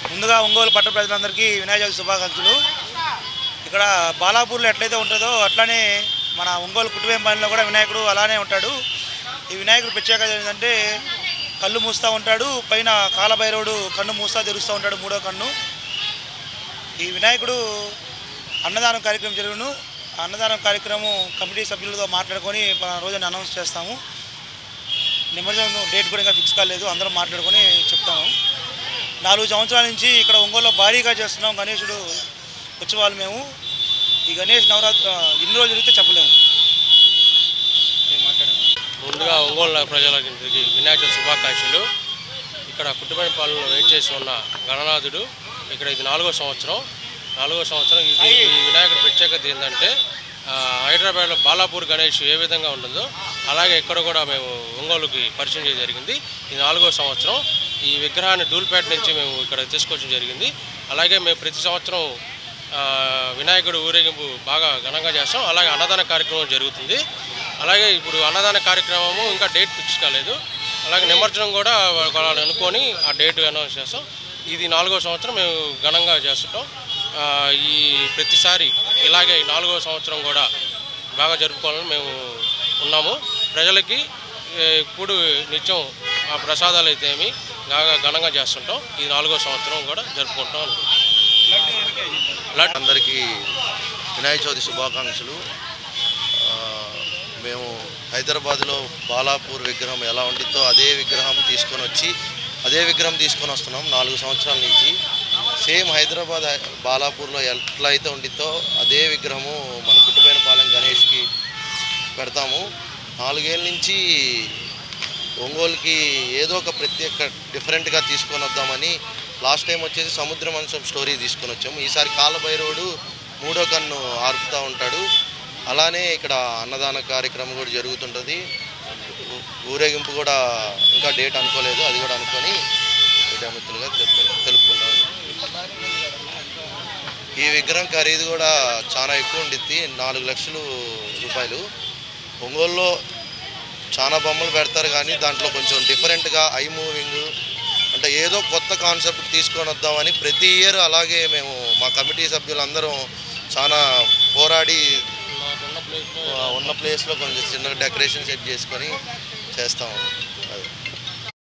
ముందుగా ఒంగోలు పట్టణ ప్రజలందరికీ వినాయక చవితి శుభాకాంక్షలు. ఇక్కడ బాలాపూర్లో ఎట్లయితే ఉంటుందో అట్లానే మన ఒంగోలు కుటుంబంలో కూడా వినాయకుడు అలానే ఉంటాడు. ఈ వినాయకుడు ప్రత్యేకత ఏంటంటే కళ్ళు మూస్తూ ఉంటాడు, పైన కాలభైరవుడు కన్ను మూస్తూ తెరుస్తూ ఉంటాడు, మూడో కన్ను. ఈ వినాయకుడు అన్నదానం కార్యక్రమం జరుగును. ఆ అన్నదానం కార్యక్రమం కమిటీ సభ్యులతో మాట్లాడుకొని రోజున అనౌన్స్ చేస్తాము. నిమజ్జనం డేట్ కూడా ఇంకా ఫిక్స్ కాలేదు, అందరం మాట్లాడుకొని చెప్తాము. 4 సంవత్సరాల నుంచి ఇక్కడ ఒంగోలులో భారీగా చేస్తున్నాం గణేశుడు ఉత్సవాలు. మేము ఈ గణేష్ నవరాత్రి ఎన్ని రోజులు జరిగితే చెప్పలేము. ముందుగా ఒంగోలు ప్రజలకి వినాయక శుభాకాంక్షలు. ఇక్కడ కుటుంబపాలనలో వెయిట్ చేసి ఉన్న గణనాథుడు ఇక్కడ ఇది 4వ సంవత్సరం. ఈ వినాయకుడి ప్రత్యేకత ఏంటంటే హైదరాబాద్లో బాలాపూర్ గణేష్ ఏ విధంగా ఉంటుందో అలాగే ఇక్కడ కూడా మేము ఒంగోలుకి పరిచయం చేయడం జరిగింది. ఇది 4వ సంవత్సరం. ఈ విగ్రహాన్ని ధూల్పేట నుంచి మేము ఇక్కడ తీసుకొచ్చడం జరిగింది. అలాగే మేము ప్రతి సంవత్సరం వినాయకుడు ఊరేగింపు బాగా ఘనంగా చేస్తాం. అలాగే అన్నదాన కార్యక్రమం జరుగుతుంది. అలాగే ఇప్పుడు అన్నదాన కార్యక్రమము ఇంకా డేట్ ఫిక్స్ కాలేదు. అలాగే నిమజ్జనం కూడా వాళ్ళు అనుకొని ఆ డేట్ అనౌన్స్ చేస్తాం. ఇది 4వ సంవత్సరం మేము ఘనంగా చేస్తుంటాం. ఈ ప్రతిసారి ఇలాగే 4వ సంవత్సరం కూడా బాగా జరుపుకోవాలని మేము ఉన్నాము. ప్రజలకి ఇప్పుడు నిత్యం ఆ ప్రసాదాలు అయితే ఏమి బాగా ఘనంగా చేస్తుంటాం. ఈ 4వ సంవత్సరం కూడా జరుపుకుంటాం అనుకుంటున్నాం. అందరికీ వినాయక చవితి శుభాకాంక్షలు. మేము హైదరాబాద్లో బాలాపూర్ విగ్రహం ఎలా ఉండిద్దో అదే విగ్రహం తీసుకొని వస్తున్నాం 4 సంవత్సరాల నుంచి. సేమ్ హైదరాబాద్ బాలాపూర్లో ఎట్లా అయితే ఉండిద్దో అదే విగ్రహము మన కుటుంబపాలెం గణేష్కి పెడతాము. 4 ఏళ్ళ నుంచి ఒంగోలుకి ఏదో ఒక ప్రత్యేక డిఫరెంట్గా తీసుకొని వద్దామని లాస్ట్ టైం వచ్చేసి సముద్ర మంచం స్టోరీ తీసుకొని వచ్చాము. ఈసారి కాలభైరవుడు మూడో కన్ను ఆర్పుతూ ఉంటాడు. అలానే ఇక్కడ అన్నదాన కార్యక్రమం కూడా జరుగుతుంటుంది. ఊరేగింపు కూడా ఇంకా డేట్ అనుకోలేదు, అది కూడా అనుకొని మిత్రులుగా తెలుపుకుంటాము. ఈ విగ్రహం ఖరీదు కూడా చాలా ఎక్కువ ఉండిద్ది, 4 లక్షల రూపాయలు. ఒంగోలులో చాలా బొమ్మలు పెడతారు కానీ దాంట్లో కొంచెం డిఫరెంట్గా ఐ మూవింగ్ అంటే ఏదో కొత్త కాన్సెప్ట్ తీసుకొని వద్దామని ప్రతి ఇయర్ అలాగే మేము మా కమిటీ సభ్యులందరం చాలా పోరాడి ఉన్న ప్లేస్లో కొంచెం చిన్న డెకరేషన్ సెట్ చేసుకొని చేస్తాము.